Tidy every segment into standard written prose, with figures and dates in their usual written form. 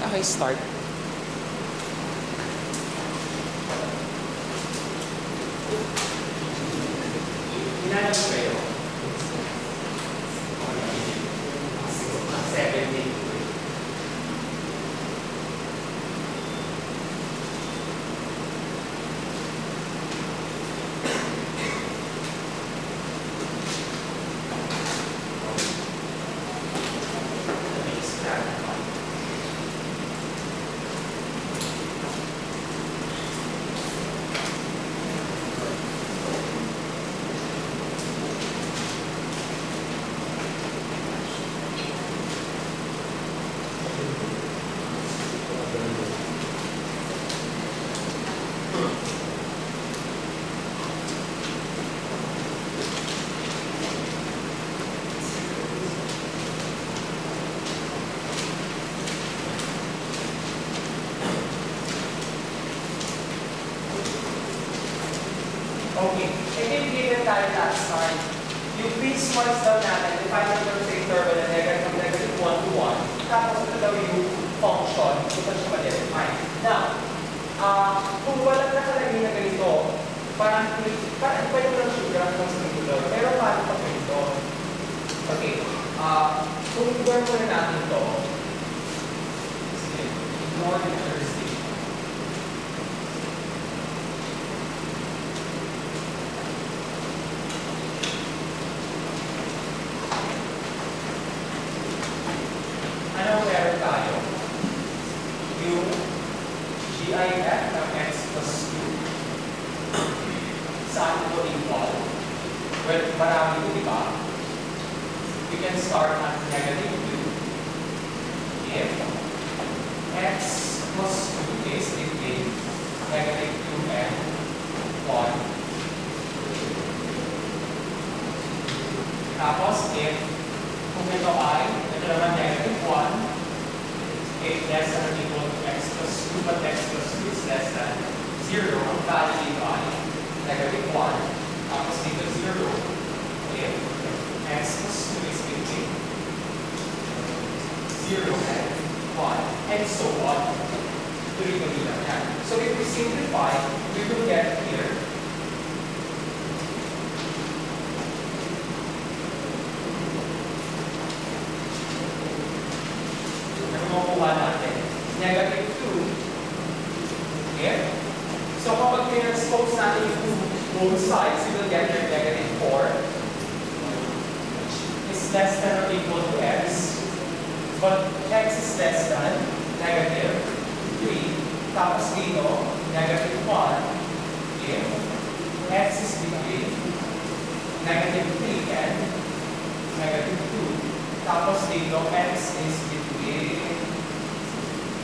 Okay, start. Hinanap ko kayo. 70. Okay, i-given tayo last time. Yung piecewise daw natin, define natin sa interval na negative 1 to 1. Tapos ito daw yung function, ito siya ma-define. Now, kung walang nakalagay na ganito, parang pwede mo lang siya graph ng singular, pero paano pa ganito? Okay, kung i-work mo na natin ito, sige, ignore the first stage. Ano meron tayo? Yung GIF ng x plus 2. Saan ito equal? Well, marami ito, di ba? We can start at negative 2 if x plus 2 is between negative 2 and 1. Tapos if kung ito ay, ito naman negative 1, if less than or equal to x plus 2, but x plus 2 is less than 0, ang value dito ay negative 1, tapos dito 0, if x plus 2 is between 0 and 1, and so on. Tuloy-tuloy lang yan. So if we simplify, we will get here makukuha natin. Negative 2. Okay? So kapag transpose natin yung both sides, we will get here negative 4 is less than or equal to x. But x is less than negative 3. Tapos dito, negative 1 if x is between negative 3 and negative 2. Tapos dito, x is between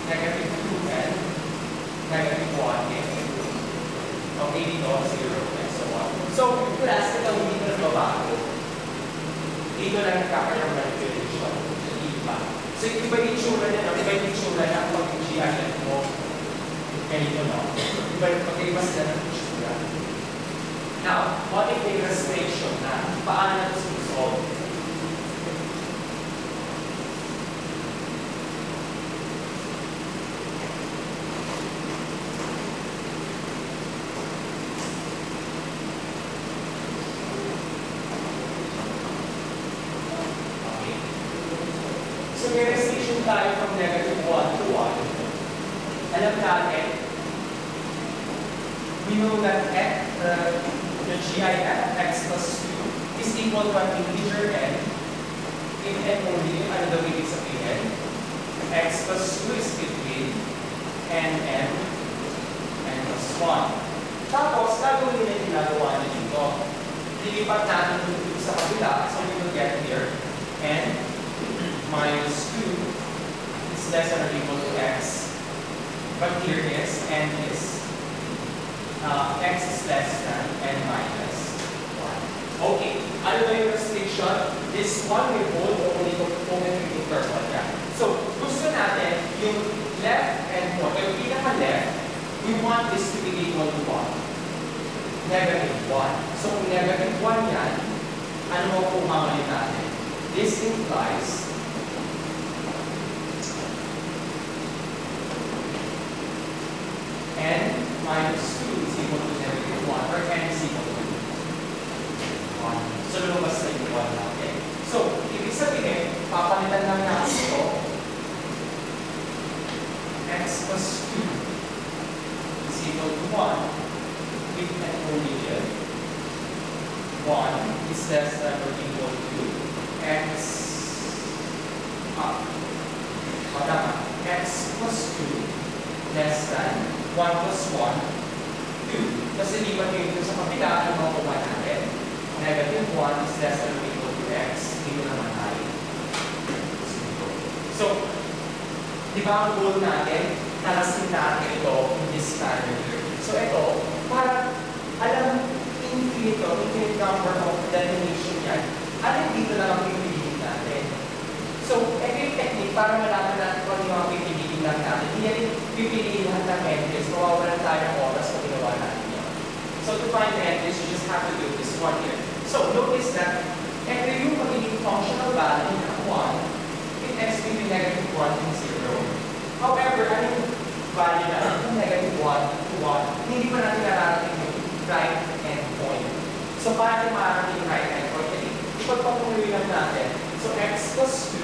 negative 2 and negative 1. Okay, dito, 0 and so on. So, class, ito hindi ko nagbabago. Dito lang nagkakaroon ng manipulation. Iba. So, iba yung itsura niya, iba yung itsura niya pag yung GIF mo. Ganito, no? Iba sila ng itsura. Now, what if may restriction na? Paano na ito solve? So, may restriction tayo from negative 1 to 1. Alam natin, we know that the GIF x plus 2 is equal to an integer n if n only, ano daw ibig sabihin? X plus 2 is between n and n plus 1. Tapos, gagawin nila yung ginagawa niya dito. Lilipat natin dito sa kabila, so we will get here n minus 2 is less than or equal to x. But here is n is x is less than n minus 1. Okay, ano ba yung restriction? This one will hold only to interval niya. So, gusto natin yung left and right, yung pinaka-left, we want this to be equal to what? Negative 1. So, kung negative 1 yan, ano mo kung mamalit natin? This implies x plus 2 is equal to 1 if and only if 1 is less than or equal to x x plus 2 less than 1 plus 1, 2. Kasi lipat kayo dito sa kapila, ano makuha natin? Negative 1 is less than or equal to x. Dito naman tayo. So, di ba ang goal natin? Talasin natin ito in this manner here. So, ito, para alam infinite number of definition yan, alin dito na lang pipiliin natin. So, ito yung technique para malaman natin kung ano yung mga pipiliin lang natin. Hindi natin pipiliin lahat ng entries, mawawalan tayo ng oras kung ginawa natin yun. So, to find the entries, you just have to do this one here. So, notice that ito yung magiging functional value ng 1 if x between negative 1 and 0. However, ano yung value na from negative 1 to 1, hindi pa natin nararating yung right end point. So, para natin makarating yung right end point, ipagpapuloy lang natin. So, x plus 2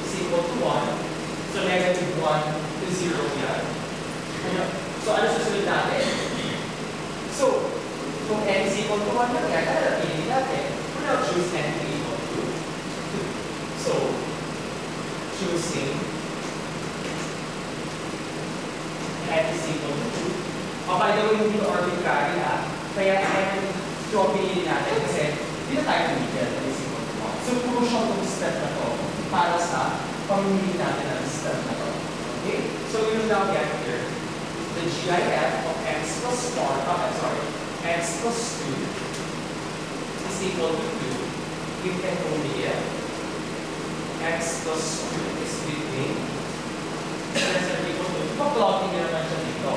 is equal to 1. So, negative 1 to 0 yan. So, ano susunod natin? So, kung n is equal to 1 lang yan, ano napili natin? We'll now choose n to equal to 2. So, choosing n is equal to 2. By the way, hindi ito arbitrary ha. Kaya n ito ang pinili natin kasi hindi na tayo tumigil n is equal to 1. So, crucial itong step na to para sa pamimili natin ng step na to. Okay? So, we will now get here the GIF of x plus 1, x plus 2 is equal to 2 if and only if x plus 2 is between less than or equal to, pag-plotting nyo naman siya dito.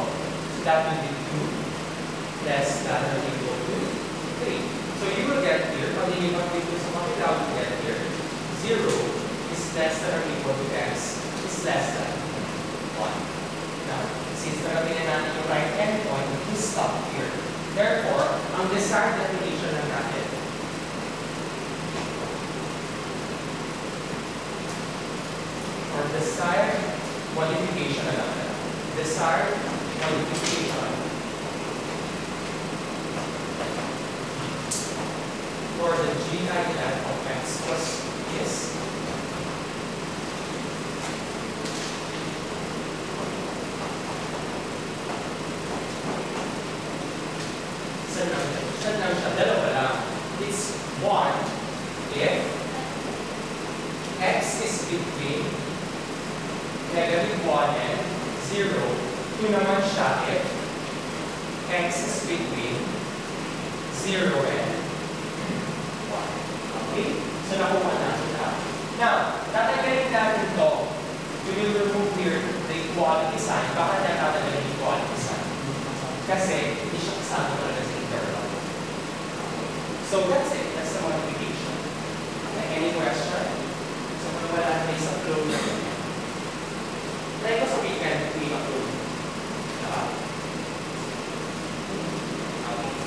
So that will be 2 less than or equal to 3. So you will get here, pag nilipat dito sa kapila, you will get here 0 is less than or equal to x is less than 1. Now, since narating na natin yung right end point, we stop here. Therefore, ang desired definition na natin or desired modification na natin. Desired modification for the GIF of x plus is saan lang siya? Dalawa lang. It's 1 if x is between negative 1 and 0. 2 naman siya if x is between 0 and 1. Okay? So, nakuha natin na. Now, tatanggalin natin ito. We will remove here the equality sign. Bakit na tatanggalin yung equality sign? Kasi, hindi siya kasama talaga sa interval. So, that's it. That's the modification. Any question? So, kung wala na sa flow na ito. Try ko sa weekend, hindi ma-flow. Okay.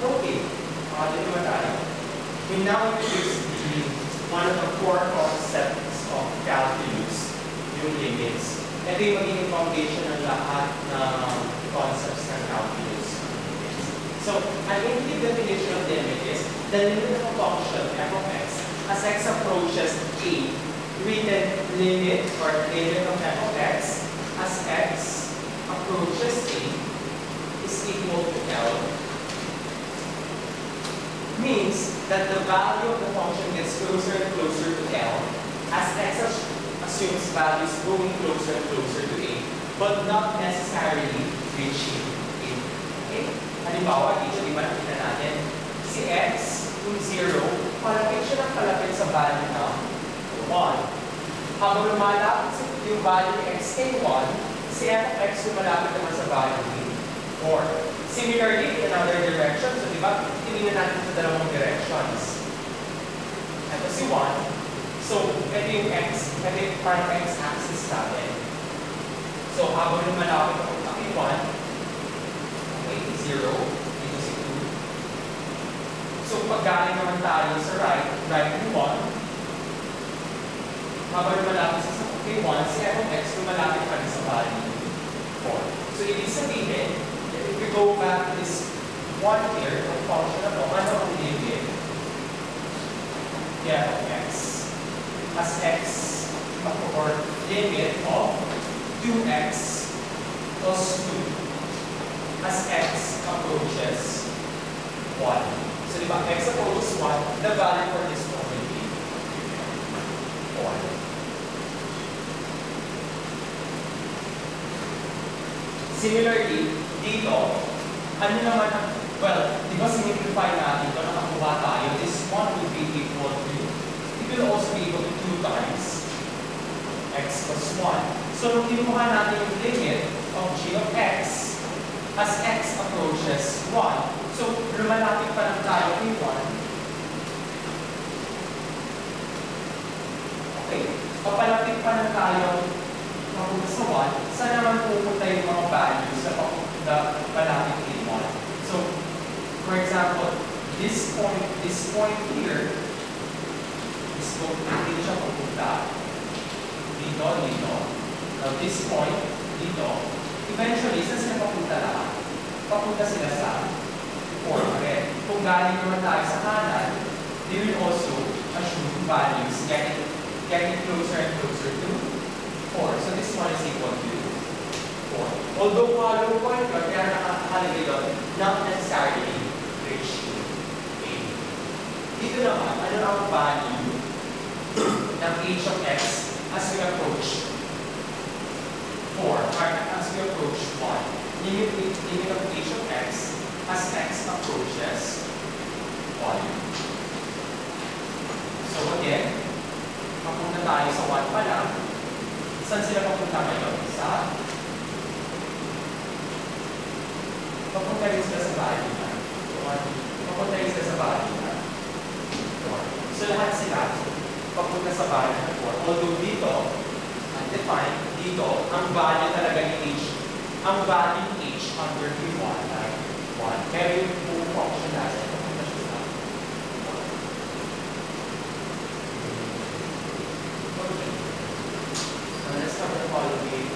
Okay, dito ba tayo? We now introduce one of the core concepts of calculus, yung limits. Ito yung magiging foundation ng lahat ng concepts ng calculus. So, an intuitive definition of limit is the limit of a function f of x as x approaches a. Written limit or limit of f of x as x approaches a is equal to L. Means that the value of the function gets closer and closer to L as x assumes values going closer and closer to a, but not necessarily reaching a. Okay? Halimbawa, dito, di ba nakita natin, si x, kung 0, palapit siya ng palapit sa value na 1. Habang lumalapit yung value ni x kay 1, si f of x lumalapit naman sa value ni 4. Similarly, in another direction, so di ba, tinignan natin sa dalawang directions. Ito si 1. So, ito yung x, ito yung parang x-axis natin. So, habang lumalapit ako kay 1, okay, 0, dito si 2. So, pag galing naman tayo sa right ni 1, habang lumalapit sa kay 1, si f of x lumalapit pa rin sa value 4. So, ibig sabihin, if we go back to this one here, ang function na to, ano ang limit? F of x as x or limit of 2x plus 2 as x approaches 1. So, di ba, x approaches 1, the value for this one will be 1. Similarly, dito, ano naman, well, di ba simplify natin ito, nakakuha tayo, this one will be equal to, it will also be equal to 2 times x plus 1. So, nung kinuha natin yung limit of g of x as x approaches 1, so, lumalapit pa lang tayo kay 1. Okay, papalapit pa lang tayo mapunta sa 1, saan naman pupunta yung mga values na palapit kay 1? So, for example, this point here, dito siya pupunta. Dito. Now, this point, dito, eventually, saan sila papunta lahat? Papunta sila sa 4 again. Kung galing naman tayo sa kanan, they will also assume values getting closer and closer to 4. So this one is equal to 4. Although follow point, kaya nakakalagay doon, not necessarily reaching a. Dito naman, ano ang value ng h of x as we approach 4, or as we approach 1? Limit of h of x as x approaches 1. So again, papunta tayo sa 1 pa lang. Saan sila papunta ngayon? Papunta rin sila sa value na. Papunta rin sila sa value na 4. So lahat sila papunta sa value na 4. Although dito, undefined, dito, ang value talaga ni h, ang value h under v1 ay 1. Pero yung buong function natin, papunta siya sa 1. Okay. Let's cover the following.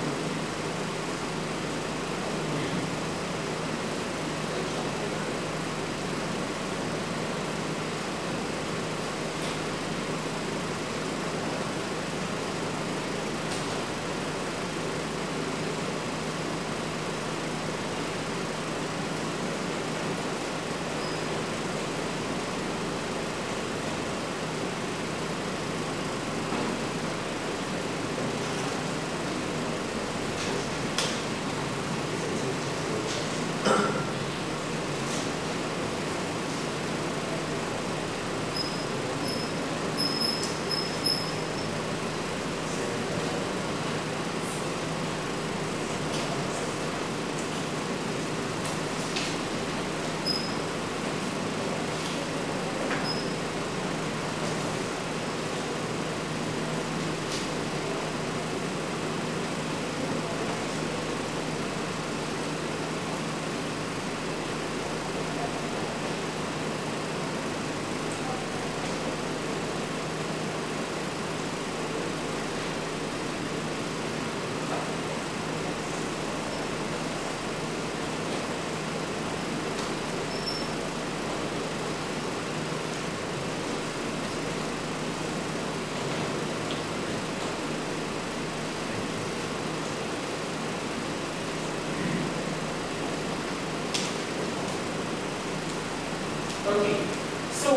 Okay. So,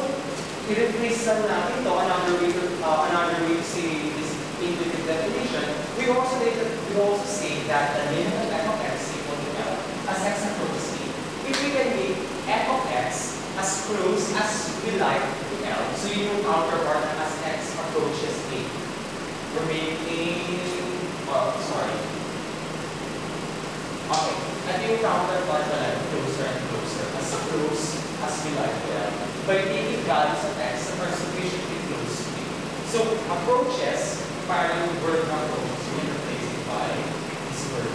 i-replace lang natin ito, another way to say this intuitive definition. We also say that the limit of f of x equal to L as x approaches a. If we can make f of x as close as we like to L, so yung counterpart as x approaches a. We're making, sorry. Okay, at yung counterpart na closer and closer, as close as we like to L. By taking values of x that are sufficiently close to a. So, approaches, para yung word na approaches, we replace it by this word.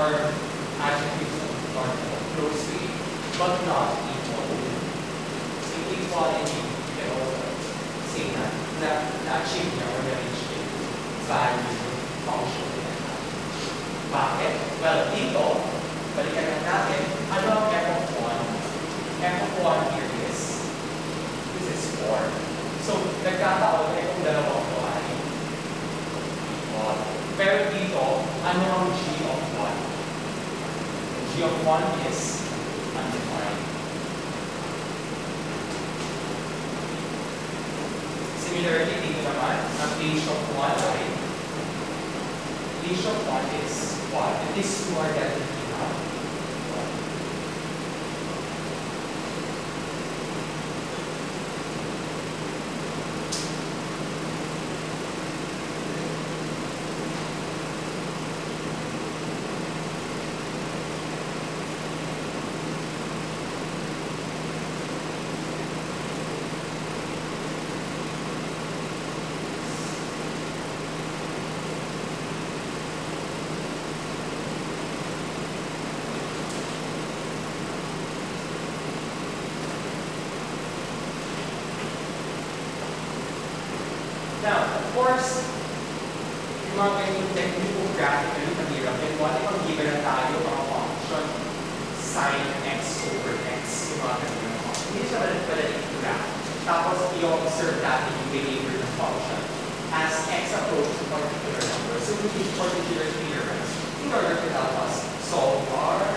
Or adjectives of particle, close to a, but not equal. So, equality, you can also say na-achieve niya or na-reach niya value function niya. Bakit? Well, dito, balikan lang natin, ano ang f of 1? F of 1 here is, this is 4. So, nagkataon na itong dalawang ito ay equal. Pero dito, ano ang g of 1? G of 1 is undefined. Similarly, dito naman, ang h of 1 ay h of 1 is 1. And these two are definitely not 1. Now, of course, yung mga ganyung technical graphically mahirap. And what if ang given na tayo mga function sin x over x, yung mga ganyan na function. Hindi siya pala graph. Tapos, i-observe natin yung behavior ng function as x approach to particular number. So, we use particular theorems in order to help us solve our